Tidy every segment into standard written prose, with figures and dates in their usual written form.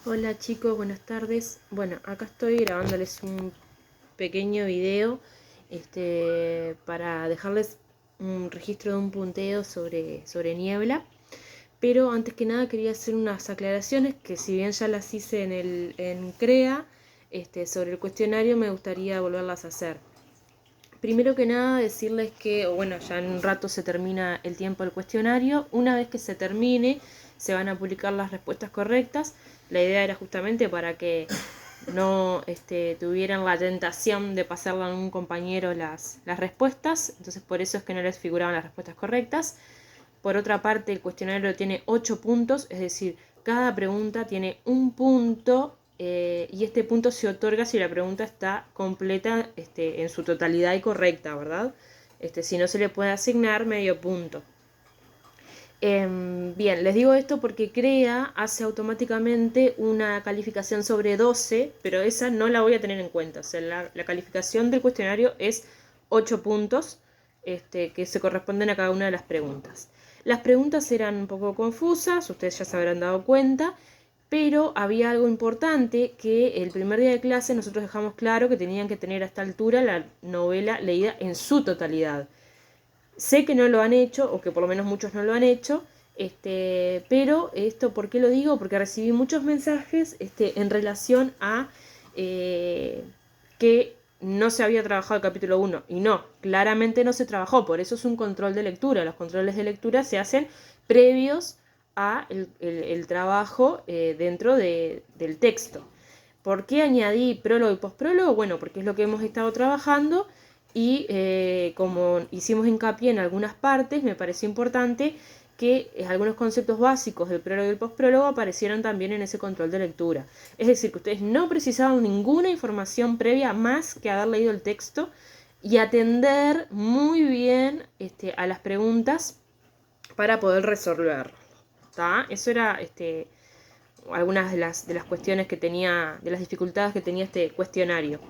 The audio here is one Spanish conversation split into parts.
Hola chicos, buenas tardes. Bueno, acá estoy grabándoles un pequeño video para dejarles un registro de un punteo sobre niebla. Pero antes que nada quería hacer unas aclaraciones que si bien ya las hice en CREA, sobre el cuestionario me gustaría volverlas a hacer. Primero que nada decirles que, bueno, ya en un rato se termina el tiempo del cuestionario. Una vez que se termine, se van a publicar las respuestas correctas. La idea era justamente para que no tuvieran la tentación de pasarle a un compañero las respuestas. Entonces por eso es que no les figuraban las respuestas correctas. Por otra parte, el cuestionario tiene 8 puntos, es decir, cada pregunta tiene un punto y este punto se otorga si la pregunta está completa en su totalidad y correcta, ¿verdad? Si no, se le puede asignar medio punto. Bien, les digo esto porque CREA hace automáticamente una calificación sobre 12, pero esa no la voy a tener en cuenta. O sea, la calificación del cuestionario es 8 puntos que se corresponden a cada una de las preguntas. Las preguntas eran un poco confusas, ustedes ya se habrán dado cuenta, pero había algo importante que el primer día de clase nosotros dejamos claro que tenían que tener a esta altura la novela leída en su totalidad. Sé que no lo han hecho, o que por lo menos muchos no lo han hecho, pero esto, ¿por qué lo digo? Porque recibí muchos mensajes en relación a que no se había trabajado el capítulo 1. Y no, claramente no se trabajó, por eso es un control de lectura. Los controles de lectura se hacen previos a el trabajo dentro del texto. ¿Por qué añadí prólogo y postprólogo? Bueno, porque es lo que hemos estado trabajando y como hicimos hincapié en algunas partes, me pareció importante que algunos conceptos básicos del prólogo y el postprólogo aparecieran también en ese control de lectura. Es decir, que ustedes no precisaban ninguna información previa más que haber leído el texto y atender muy bien a las preguntas para poder resolverlo. Eso era algunas de las cuestiones que tenía, de las dificultades que tenía este cuestionario.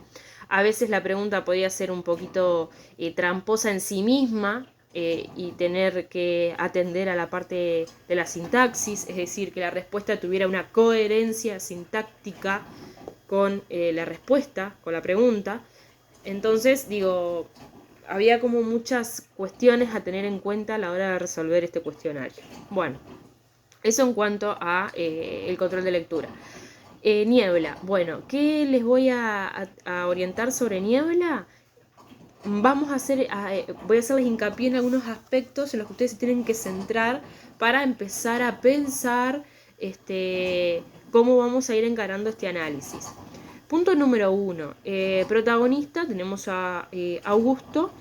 A veces la pregunta podía ser un poquito tramposa en sí misma y tener que atender a la parte de la sintaxis, es decir, que la respuesta tuviera una coherencia sintáctica con la respuesta, con la pregunta. Entonces, digo, había como muchas cuestiones a tener en cuenta a la hora de resolver este cuestionario. Bueno, eso en cuanto a el control de lectura. Niebla. Bueno, ¿qué les voy a orientar sobre niebla? Voy a hacerles hincapié en algunos aspectos en los que ustedes se tienen que centrar para empezar a pensar cómo vamos a ir encarando este análisis. Punto número 1. Protagonista, tenemos a Augusto.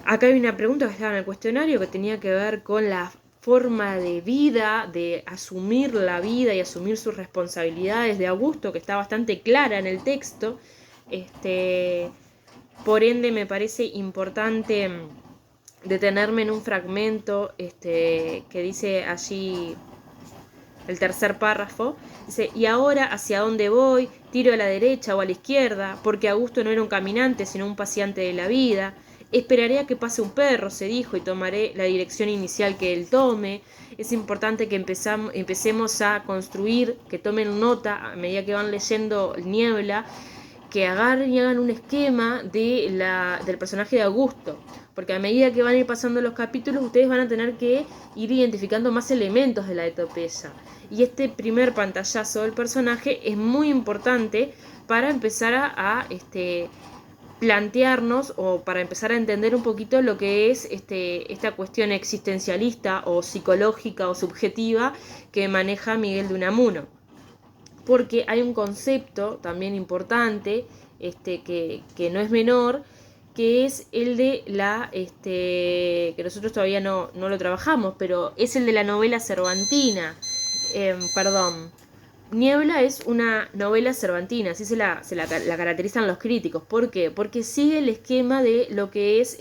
Acá hay una pregunta que estaba en el cuestionario que tenía que ver con la forma de vida, de asumir la vida y asumir sus responsabilidades de Augusto, que está bastante clara en el texto. Por ende, me parece importante detenerme en un fragmento que dice allí el tercer párrafo. Dice, y ahora, ¿hacia dónde voy? ¿Tiro a la derecha o a la izquierda? Porque Augusto no era un caminante, sino un paseante de la vida. Esperaré a que pase un perro, se dijo, y tomaré la dirección inicial que él tome. Es importante que empecemos a construir, que tomen nota a medida que van leyendo Niebla, que agarren y hagan un esquema del personaje de Augusto. Porque a medida que van a ir pasando los capítulos, ustedes van a tener que ir identificando más elementos de la etopeya. Y este primer pantallazo del personaje es muy importante para empezar a plantearnos o para empezar a entender un poquito lo que es esta cuestión existencialista o psicológica o subjetiva que maneja Miguel de Unamuno. Porque hay un concepto también importante que no es menor, que es el de que nosotros todavía no lo trabajamos, pero es el de la novela cervantina. Perdón. Niebla es una novela cervantina, así se la caracterizan los críticos. ¿Por qué? Porque sigue el esquema de lo que es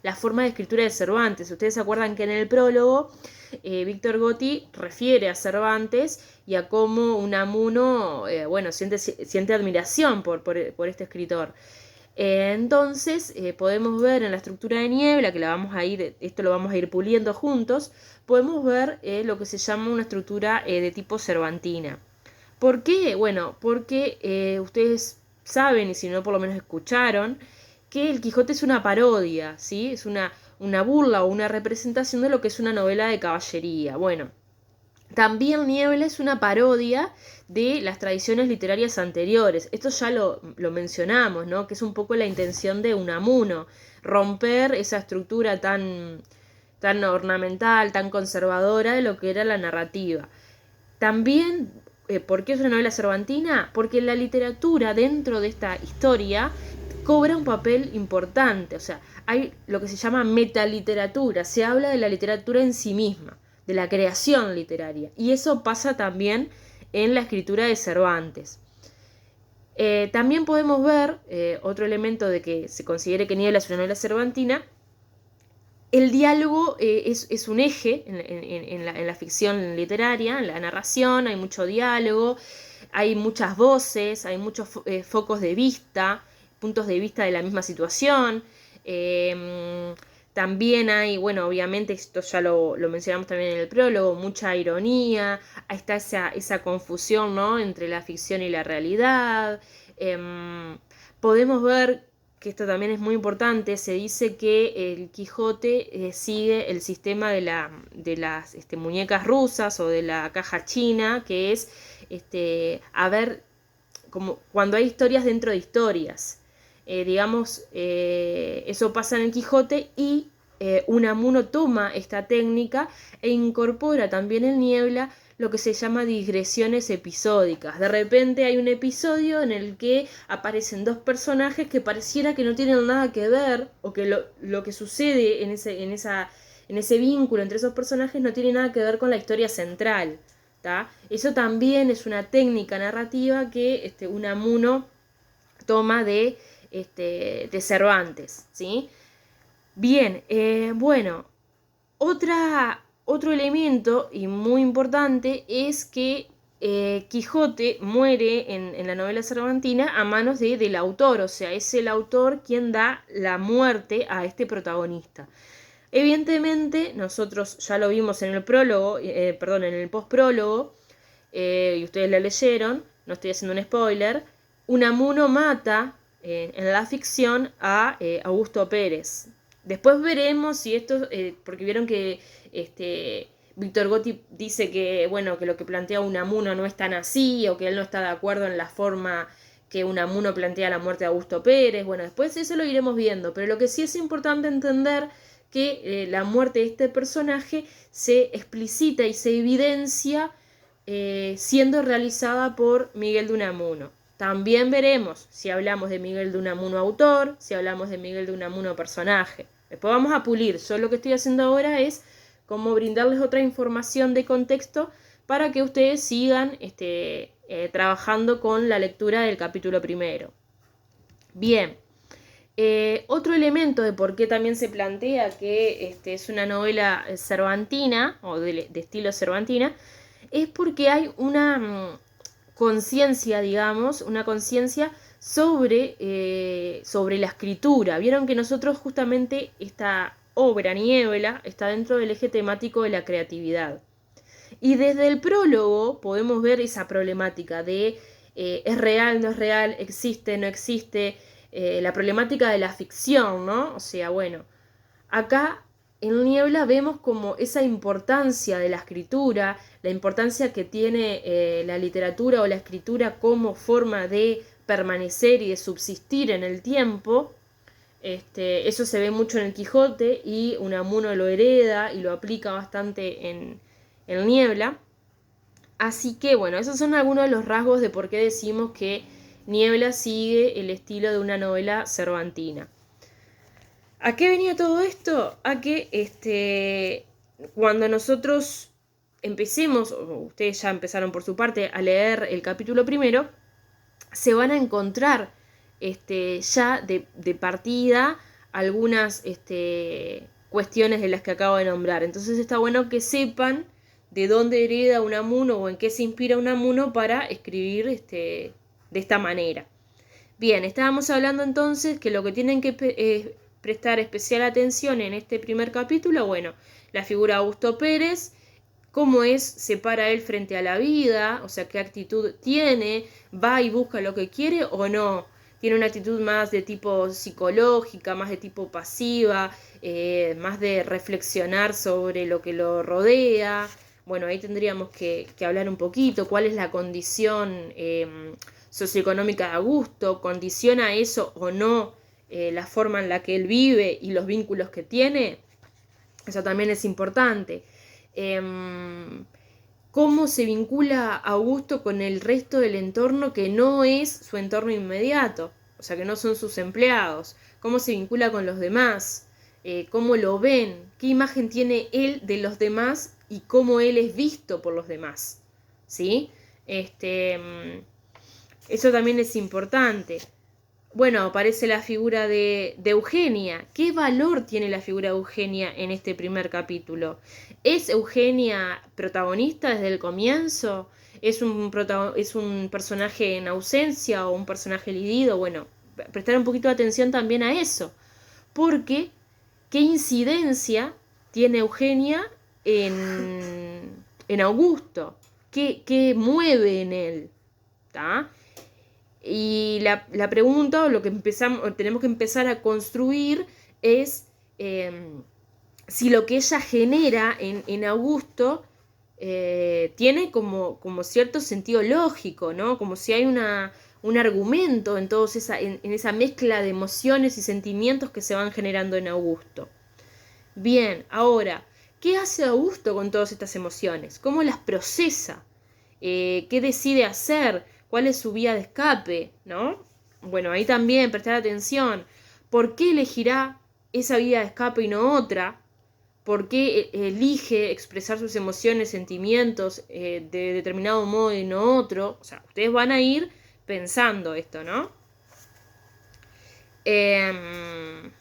la forma de escritura de Cervantes. Ustedes se acuerdan que en el prólogo Víctor Gotti refiere a Cervantes y a cómo Unamuno siente admiración por este escritor. Entonces podemos ver en la estructura de Niebla, que esto lo vamos a ir puliendo juntos, podemos ver lo que se llama una estructura de tipo cervantina. ¿Por qué? Bueno, porque ustedes saben, y si no por lo menos escucharon, que el Quijote es una parodia, ¿sí? Es una burla o una representación de lo que es una novela de caballería. Bueno, también Niebla es una parodia de las tradiciones literarias anteriores. Esto ya lo mencionamos, ¿no? Que es un poco la intención de Unamuno, romper esa estructura tan ornamental, tan conservadora de lo que era la narrativa. También, ¿por qué es una novela cervantina? Porque la literatura dentro de esta historia cobra un papel importante, o sea, hay lo que se llama metaliteratura, se habla de la literatura en sí misma, de la creación literaria, y eso pasa también en la escritura de Cervantes. También podemos ver otro elemento de que se considere que Niebla es una novela cervantina. El diálogo es un eje en la ficción literaria, en la narración, hay mucho diálogo, hay muchas voces, hay muchos focos de vista, puntos de vista de la misma situación. Eh, También hay, bueno, obviamente esto ya lo mencionamos también en el prólogo, mucha ironía, ahí está esa confusión, ¿no? Entre la ficción y la realidad. Podemos ver que esto también es muy importante, se dice que el Quijote sigue el sistema de las muñecas rusas o de la caja china, que es, a ver, como cuando hay historias dentro de historias. Digamos, eso pasa en el Quijote y Unamuno toma esta técnica e incorpora también en Niebla lo que se llama digresiones episódicas. De repente hay un episodio en el que aparecen dos personajes que pareciera que no tienen nada que ver, o que lo que sucede en ese vínculo entre esos personajes no tiene nada que ver con la historia central. ¿Tá? Eso también es una técnica narrativa que Unamuno toma de Cervantes, ¿sí? Bien, bueno, otro elemento y muy importante es que Quijote muere en la novela cervantina a manos del autor, o sea, es el autor quien da la muerte a este protagonista. Evidentemente, nosotros ya lo vimos en el prólogo, perdón, en el postprólogo, y ustedes la leyeron, no estoy haciendo un spoiler, Unamuno mata en la ficción a Augusto Pérez. Después veremos si esto, porque vieron que Víctor Gotti dice que, bueno, que lo que plantea Unamuno no es tan así, o que él no está de acuerdo en la forma que Unamuno plantea la muerte de Augusto Pérez. Bueno, después eso lo iremos viendo, pero lo que sí es importante entender que la muerte de este personaje se explicita y se evidencia siendo realizada por Miguel de Unamuno. También veremos si hablamos de Miguel de Unamuno autor, si hablamos de Miguel de Unamuno personaje. Después vamos a pulir. Yo lo que estoy haciendo ahora es como brindarles otra información de contexto para que ustedes sigan trabajando con la lectura del capítulo primero. Bien. Otro elemento de por qué también se plantea que es una novela cervantina o de estilo cervantina es porque hay una conciencia, digamos, una conciencia sobre la escritura. Vieron que nosotros justamente esta obra Niebla está dentro del eje temático de la creatividad. Y desde el prólogo podemos ver esa problemática de es real, no es real, existe, no existe, la problemática de la ficción, ¿no? O sea, bueno, acá en Niebla vemos como esa importancia de la escritura, la importancia que tiene la literatura o la escritura como forma de permanecer y de subsistir en el tiempo. Eso se ve mucho en el Quijote y Unamuno lo hereda y lo aplica bastante en Niebla. Así que bueno, esos son algunos de los rasgos de por qué decimos que Niebla sigue el estilo de una novela cervantina. ¿A qué venía todo esto? A que cuando nosotros empecemos, o ustedes ya empezaron por su parte a leer el capítulo primero, se van a encontrar ya de partida algunas cuestiones de las que acabo de nombrar. Entonces está bueno que sepan de dónde hereda Unamuno o en qué se inspira Unamuno para escribir de esta manera. Bien, estábamos hablando entonces que lo que tienen que prestar especial atención en este primer capítulo, bueno, la figura de Augusto Pérez, cómo se para él frente a la vida, o sea, qué actitud tiene, va y busca lo que quiere o no. Tiene una actitud más de tipo psicológica, más de tipo pasiva, más de reflexionar sobre lo que lo rodea. Bueno, ahí tendríamos que hablar un poquito, cuál es la condición socioeconómica de Augusto, condiciona eso o no la forma en la que él vive y los vínculos que tiene. Eso también es importante. Cómo se vincula Augusto con el resto del entorno que no es su entorno inmediato, o sea, que no son sus empleados. Cómo se vincula con los demás, cómo lo ven, qué imagen tiene él de los demás y cómo él es visto por los demás. ¿Sí? Eso también es importante. Bueno, aparece la figura de Eugenia. ¿Qué valor tiene la figura de Eugenia en este primer capítulo? ¿Es Eugenia protagonista desde el comienzo? ¿Es un personaje en ausencia o un personaje lidido? Bueno, prestar un poquito de atención también a eso. Porque, ¿qué incidencia tiene Eugenia en Augusto? ¿Qué mueve en él? ¿Tá? Y la pregunta, o lo que tenemos que empezar a construir es si lo que ella genera en Augusto tiene como cierto sentido lógico, ¿no? Como si hay un argumento en esa mezcla de emociones y sentimientos que se van generando en Augusto. Bien, ahora, ¿qué hace Augusto con todas estas emociones? ¿Cómo las procesa? ¿Qué decide hacer? ¿Cuál es su vía de escape? ¿No? Bueno, ahí también prestar atención. ¿Por qué elegirá esa vía de escape y no otra? ¿Por qué elige expresar sus emociones, sentimientos de determinado modo y no otro? O sea, ustedes van a ir pensando esto, ¿no? El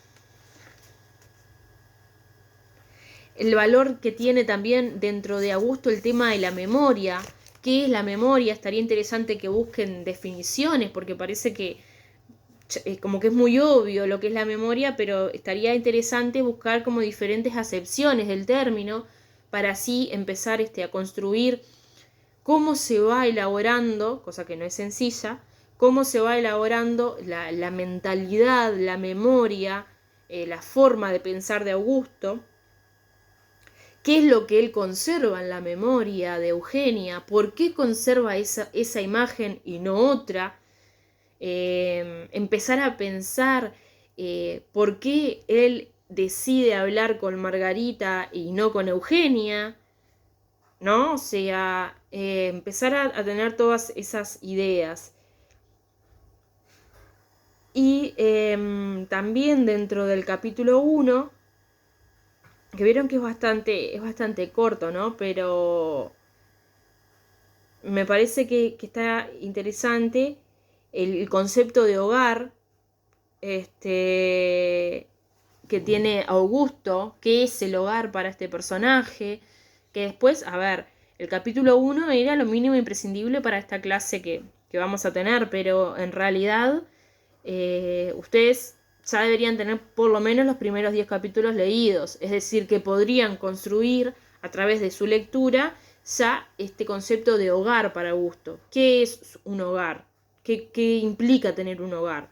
valor que tiene también dentro de Augusto el tema de la memoria. ¿Qué es la memoria? Estaría interesante que busquen definiciones, porque parece que como que es muy obvio lo que es la memoria, pero estaría interesante buscar como diferentes acepciones del término para así empezar a construir cómo se va elaborando, cosa que no es sencilla, cómo se va elaborando la mentalidad, la memoria, la forma de pensar de Augusto. ¿Qué es lo que él conserva en la memoria de Eugenia? ¿Por qué conserva esa imagen y no otra? Empezar a pensar por qué él decide hablar con Margarita y no con Eugenia, ¿no? O sea, empezar a tener todas esas ideas. Y también dentro del capítulo 1, que vieron que es bastante corto, ¿no? Pero me parece que está interesante el concepto de hogar que tiene Augusto, qué es el hogar para este personaje, que después, a ver, el capítulo 1 era lo mínimo imprescindible para esta clase que vamos a tener, pero en realidad ustedes ya deberían tener por lo menos los primeros 10 capítulos leídos, es decir, que podrían construir a través de su lectura ya este concepto de hogar para Augusto. ¿Qué es un hogar? ¿Qué implica tener un hogar?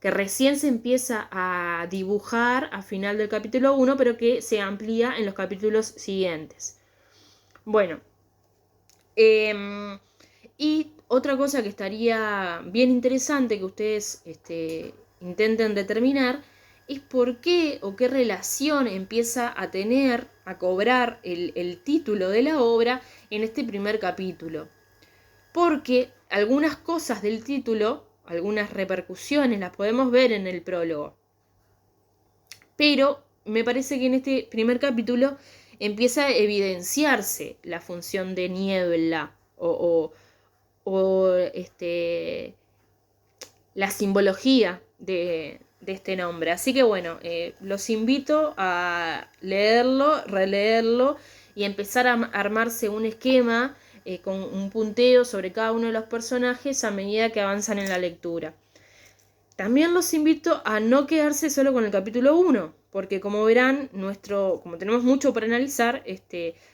Que recién se empieza a dibujar a final del capítulo 1, pero que se amplía en los capítulos siguientes. Bueno, y otra cosa que estaría bien interesante que ustedes intenten determinar es por qué o qué relación empieza a tener, a cobrar el título de la obra en este primer capítulo. Porque algunas cosas del título, algunas repercusiones, las podemos ver en el prólogo. Pero me parece que en este primer capítulo empieza a evidenciarse la función de niebla o la simbología de este nombre. Así que bueno, los invito a leerlo, releerlo y empezar a armarse un esquema con un punteo sobre cada uno de los personajes a medida que avanzan en la lectura. También los invito a no quedarse solo con el capítulo 1, porque como verán, como tenemos mucho para analizar,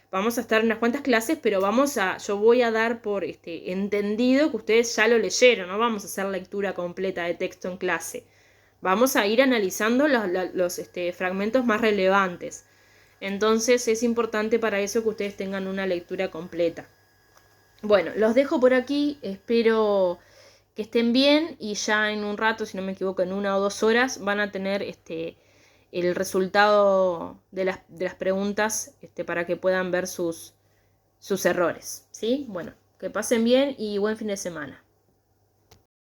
vamos a estar en unas cuantas clases, pero yo voy a dar por entendido que ustedes ya lo leyeron, no vamos a hacer lectura completa de texto en clase. Vamos a ir analizando los fragmentos más relevantes. Entonces es importante para eso que ustedes tengan una lectura completa. Bueno, los dejo por aquí, espero que estén bien y ya en un rato, si no me equivoco, en 1 o 2 horas van a tener el resultado de las preguntas para que puedan ver sus errores, ¿sí? Bueno, que pasen bien y buen fin de semana.